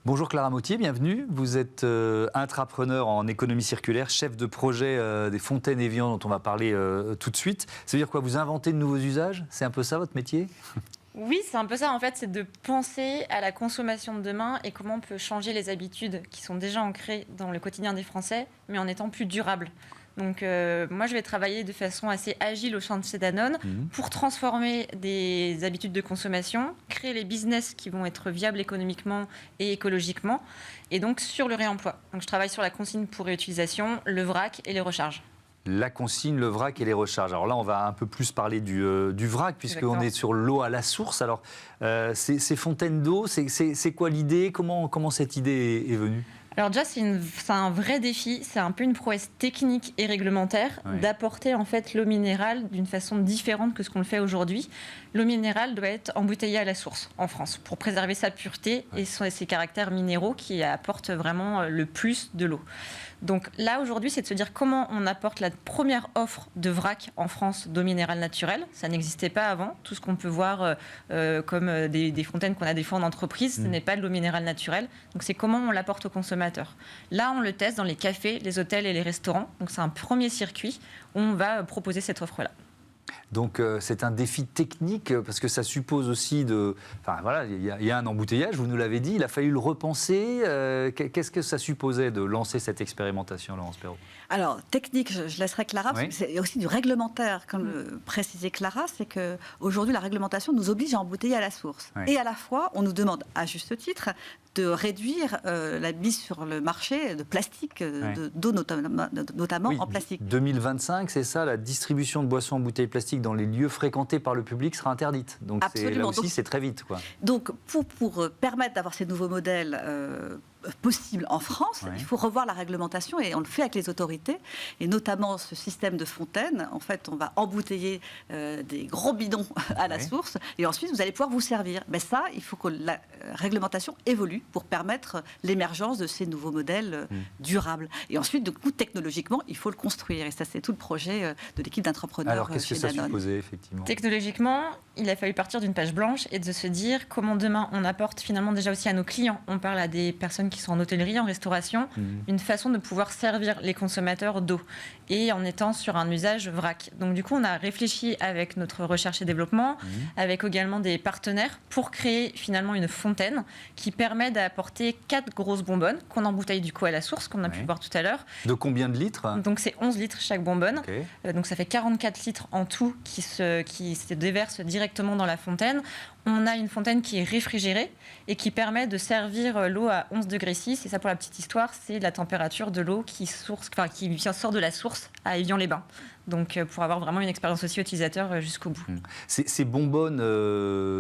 Bonjour Clara Mottier, bienvenue. Vous êtes intrapreneur en économie circulaire, chef de projet des fontaines Evian dont on va parler tout de suite. Ça veut dire quoi? Vous inventez de nouveaux usages? C'est un peu ça votre métier? Oui, c'est un peu ça en fait, c'est de penser à la consommation de demain et comment on peut changer les habitudes qui sont déjà ancrées dans le quotidien des Français, mais en étant plus durables. Donc moi, je vais travailler de façon assez agile au sein de chez Danone pour transformer des habitudes de consommation, créer les business qui vont être viables économiquement et écologiquement, et donc sur le réemploi. Donc je travaille sur la consigne pour réutilisation, le vrac et les recharges. La consigne, le vrac et les recharges. Alors là, on va un peu plus parler du vrac, puisqu'on est sur l'eau à la source. Alors, ces fontaines d'eau, c'est quoi l'idée? Comment cette idée est venue? Alors déjà, c'est un vrai défi, c'est un peu une prouesse technique et réglementaire d'apporter en fait l'eau minérale d'une façon différente que ce qu'on le fait aujourd'hui. L'eau minérale doit être embouteillée à la source en France pour préserver sa pureté et ses caractères minéraux qui apportent vraiment le plus de l'eau. Donc là, aujourd'hui, c'est de se dire comment on apporte la première offre de vrac en France d'eau minérale naturelle. Ça n'existait pas avant. Tout ce qu'on peut voir comme des fontaines qu'on a des fois en entreprise, ce n'est pas de l'eau minérale naturelle. Donc c'est comment on l'apporte aux consommateurs. Là, on le teste dans les cafés, les hôtels et les restaurants. Donc c'est un premier circuit où on va proposer cette offre-là. Donc c'est un défi technique parce que ça suppose aussi Enfin voilà, il y a un embouteillage, vous nous l'avez dit, il a fallu le repenser. Qu'est-ce que ça supposait de lancer cette expérimentation, Laurence Perrault? Alors, technique, je laisserai Clara, parce que c'est aussi du réglementaire, comme le précisait Clara, c'est qu'aujourd'hui, la réglementation nous oblige à embouteiller à la source. Et à la fois, on nous demande, à juste titre, de réduire la mise sur le marché de plastique, d'eau notamment en plastique. 2025, c'est ça, la distribution de boissons en bouteilles plastiques dans les lieux fréquentés par le public sera interdite. Donc là aussi, c'est très vite, quoi. Donc, pour permettre d'avoir ces nouveaux modèles possible en France, il faut revoir la réglementation et on le fait avec les autorités et notamment ce système de fontaine. En fait, on va embouteiller des gros bidons à la source et ensuite vous allez pouvoir vous servir. Mais ça, il faut que la réglementation évolue pour permettre l'émergence de ces nouveaux modèles durables. Et ensuite, du coup, technologiquement, il faut le construire et ça, c'est tout le projet de l'équipe d'entrepreneurs. Alors, qu'est-ce que ça supposait effectivement? Technologiquement, il a fallu partir d'une page blanche et de se dire comment demain on apporte finalement déjà aussi à nos clients. On parle à des personnes qui sont en hôtellerie, en restauration, une façon de pouvoir servir les consommateurs d'eau et en étant sur un usage vrac. Donc du coup, on a réfléchi avec notre recherche et développement, avec également des partenaires pour créer finalement une fontaine qui permet d'apporter 4 grosses bonbonnes qu'on embouteille du coup à la source, qu'on a pu voir tout à l'heure. De combien de litres? Donc c'est 11 litres chaque bonbonne. Donc ça fait 44 litres en tout qui se déversent directement dans la fontaine. On a une fontaine qui est réfrigérée et qui permet de servir l'eau à 11 degrés 6. Et ça, pour la petite histoire, c'est la température de l'eau qui sort de la source à Évian-les-Bains. Donc, pour avoir vraiment une expérience aussi utilisateur jusqu'au bout. Ces bonbonnes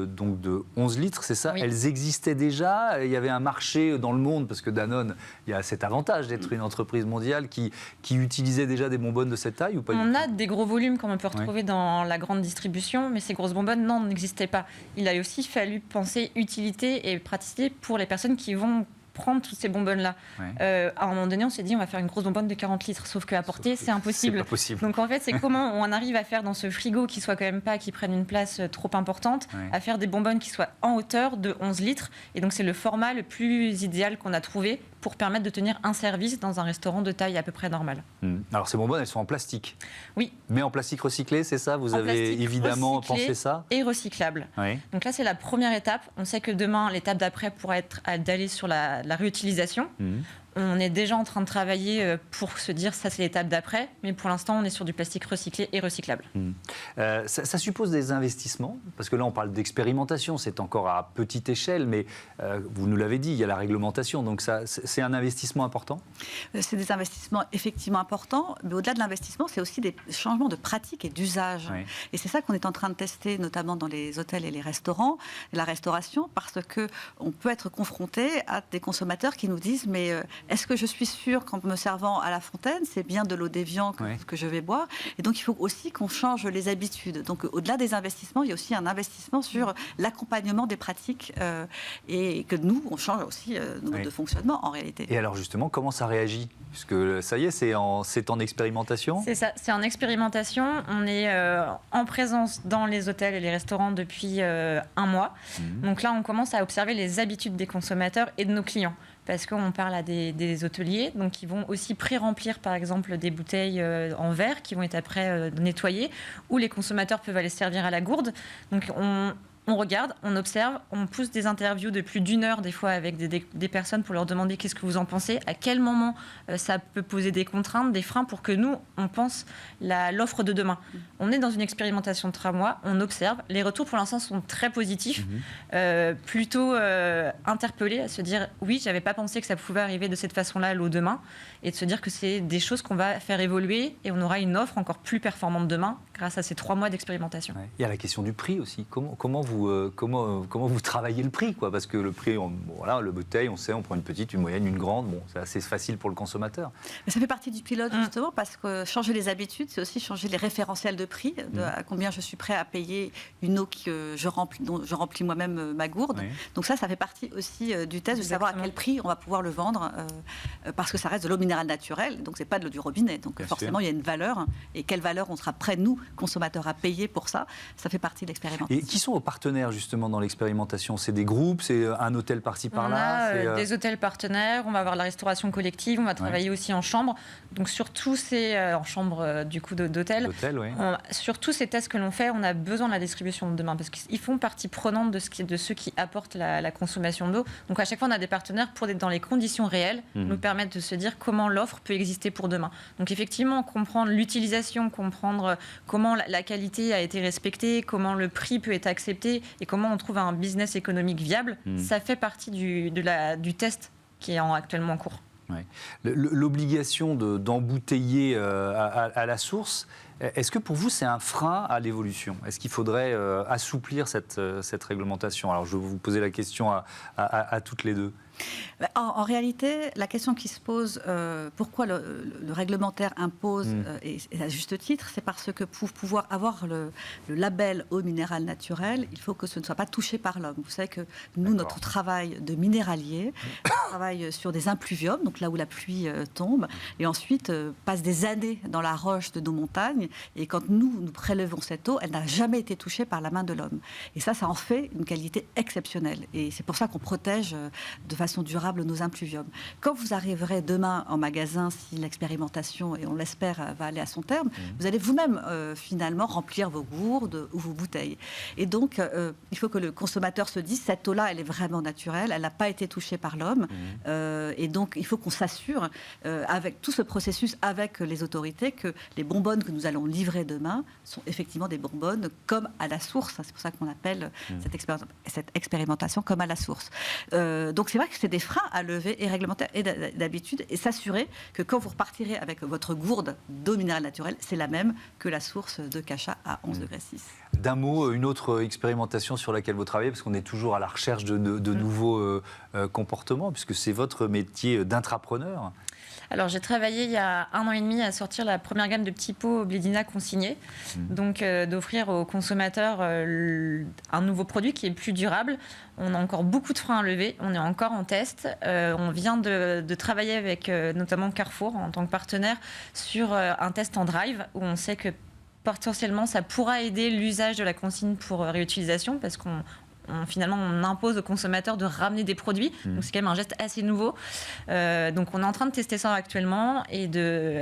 donc de 11 litres, c'est ça? Elles existaient déjà? Il y avait un marché dans le monde, parce que Danone, il y a cet avantage d'être une entreprise mondiale qui utilisait déjà des bonbonnes de cette taille ou pas? On a des gros volumes comme on peut retrouver dans la grande distribution, mais ces grosses bonbonnes, non, n'existaient pas. Il a aussi fallu penser utilité et praticité pour les personnes qui vont prendre toutes ces bonbonnes-là. À un moment donné, on s'est dit, on va faire une grosse bonbonne de 40 litres. Sauf qu'à porter, c'est impossible. C'est pas possible. Donc en fait, c'est comment on arrive à faire dans ce frigo qui soit quand même pas, qui prenne une place trop importante, à faire des bonbonnes qui soient en hauteur de 11 litres. Et donc c'est le format le plus idéal qu'on a trouvé pour permettre de tenir un service dans un restaurant de taille à peu près normale. Alors ces bonbonnes, elles sont en plastique. Oui. Mais en plastique recyclé, c'est ça? Vous avez évidemment pensé ça? Et recyclable. Donc là, c'est la première étape. On sait que demain, l'étape d'après pourra être d'aller sur la réutilisation. On est déjà en train de travailler pour se dire ça c'est l'étape d'après, mais pour l'instant on est sur du plastique recyclé et recyclable. Ça suppose des investissements, parce que là on parle d'expérimentation, c'est encore à petite échelle, mais vous nous l'avez dit, il y a la réglementation, donc c'est un investissement important? C'est des investissements effectivement importants, mais au-delà de l'investissement, c'est aussi des changements de pratique et d'usage. Et c'est ça qu'on est en train de tester, notamment dans les hôtels et les restaurants, et la restauration, parce qu'on peut être confronté à des consommateurs qui nous disent mais est-ce que je suis sûre qu'en me servant à la fontaine, c'est bien de l'eau d'évian que je vais boire? Et donc, il faut aussi qu'on change les habitudes. Donc, au-delà des investissements, il y a aussi un investissement sur l'accompagnement des pratiques et que nous, on change aussi nos modes de fonctionnement en réalité. Et alors, justement, comment ça réagit? Puisque ça y est, c'est en expérimentation. C'est ça, c'est en expérimentation. On est en présence dans les hôtels et les restaurants depuis un mois. Donc là, on commence à observer les habitudes des consommateurs et de nos clients. Parce qu'on parle à des hôteliers, donc qui vont aussi pré-remplir, par exemple, des bouteilles en verre qui vont être après nettoyées, ou les consommateurs peuvent aller se servir à la gourde. Donc on regarde, on observe, on pousse des interviews de plus d'1 heure des fois avec des personnes pour leur demander qu'est-ce que vous en pensez, à quel moment ça peut poser des contraintes, des freins pour que nous, on pense l'offre de demain. On est dans une expérimentation de 3 mois, on observe. Les retours pour l'instant sont très positifs, plutôt interpellés à se dire oui, j'avais pas pensé que ça pouvait arriver de cette façon-là l'eau demain, et de se dire que c'est des choses qu'on va faire évoluer et on aura une offre encore plus performante demain grâce à ces 3 mois d'expérimentation. Ouais. Il y a la question du prix aussi. Comment vous travaillez le prix, quoi? Parce que le prix, voilà, le bouteille, on sait, on prend une petite, une moyenne, une grande. Bon, c'est assez facile pour le consommateur. Mais ça fait partie du pilote justement parce que changer les habitudes, c'est aussi changer les référentiels de prix, à combien je suis prêt à payer une eau dont je remplis moi-même ma gourde. Oui. Donc ça fait partie aussi du test de savoir à quel prix on va pouvoir le vendre, parce que ça reste de l'eau minérale naturelle, donc c'est pas de l'eau du robinet. Donc bien forcément, il y a une valeur, et quelle valeur on sera prêt, nous, consommateurs, à payer pour ça. Ça fait partie de l'expérimentation. Et qui sont vos partenaires justement dans l'expérimentation? C'est des groupes, c'est un hôtel par-ci par-là? On a des hôtels partenaires, on va avoir la restauration collective, on va travailler aussi en chambre. Donc sur tous ces en chambre du coup d'hôtel, sur tous ces tests que l'on fait, on a besoin de la distribution de demain parce qu'ils font partie prenante de ceux qui apportent la consommation d'eau. Donc à chaque fois, on a des partenaires pour dans les conditions réelles nous permettre de se dire comment l'offre peut exister pour demain. Donc effectivement, comprendre l'utilisation, comprendre comment la qualité a été respectée, comment le prix peut être accepté et comment on trouve un business économique viable, ça fait partie du test qui est actuellement en cours. Ouais. L'obligation d'embouteiller à la source, est-ce que pour vous c'est un frein à l'évolution? Est-ce qu'il faudrait assouplir cette réglementation? Alors je vais vous poser la question à toutes les deux. En réalité, la question qui se pose, pourquoi le réglementaire impose, et à juste titre, c'est parce que pour pouvoir avoir le label eau minérale naturelle, il faut que ce ne soit pas touché par l'homme. Vous savez que nous, notre travail de minéralier, on travaille sur des impluviums, donc là où la pluie tombe, et ensuite passe des années dans la roche de nos montagnes, et quand nous prélevons cette eau, elle n'a jamais été touchée par la main de l'homme. Et ça en fait une qualité exceptionnelle. Et c'est pour ça qu'on protège de façon durable nos impluviums. Quand vous arriverez demain en magasin, si l'expérimentation, et on l'espère, va aller à son terme, vous allez vous-même finalement remplir vos gourdes ou vos bouteilles. Et donc, il faut que le consommateur se dise, cette eau-là, elle est vraiment naturelle, elle n'a pas été touchée par l'homme. Et donc, il faut qu'on s'assure, avec tout ce processus, avec les autorités, que les bonbonnes que nous allons livrer demain sont effectivement des bonbonnes comme à la source. C'est pour ça qu'on appelle cette expérimentation comme à la source. Donc, c'est vrai que c'est des freins à lever et réglementaires et d'habitude, et s'assurer que quand vous repartirez avec votre gourde d'eau minérale naturelle, c'est la même que la source de Cachat à 11,6 degrés. D'un mot, une autre expérimentation sur laquelle vous travaillez, parce qu'on est toujours à la recherche de nouveaux comportements, puisque c'est votre métier d'intrapreneur. Alors, j'ai travaillé il y a 1 an et demi à sortir la première gamme de petits pots Blédina consignés. Donc, d'offrir aux consommateurs un nouveau produit qui est plus durable. On a encore beaucoup de freins à lever. On est encore en test. On vient de travailler avec notamment Carrefour en tant que partenaire sur un test en drive où on sait que potentiellement ça pourra aider l'usage de la consigne pour réutilisation parce qu'on finalement, on impose aux consommateurs de ramener des produits. Donc, c'est quand même un geste assez nouveau. Donc, on est en train de tester ça actuellement. Et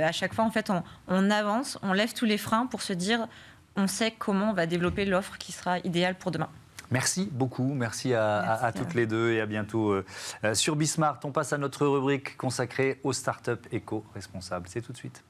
à chaque fois, en fait, on avance, on lève tous les freins pour se dire, on sait comment on va développer l'offre qui sera idéale pour demain. Merci beaucoup. Merci à toutes les deux et à bientôt sur Bismart. On passe à notre rubrique consacrée aux startups éco-responsables. C'est tout de suite.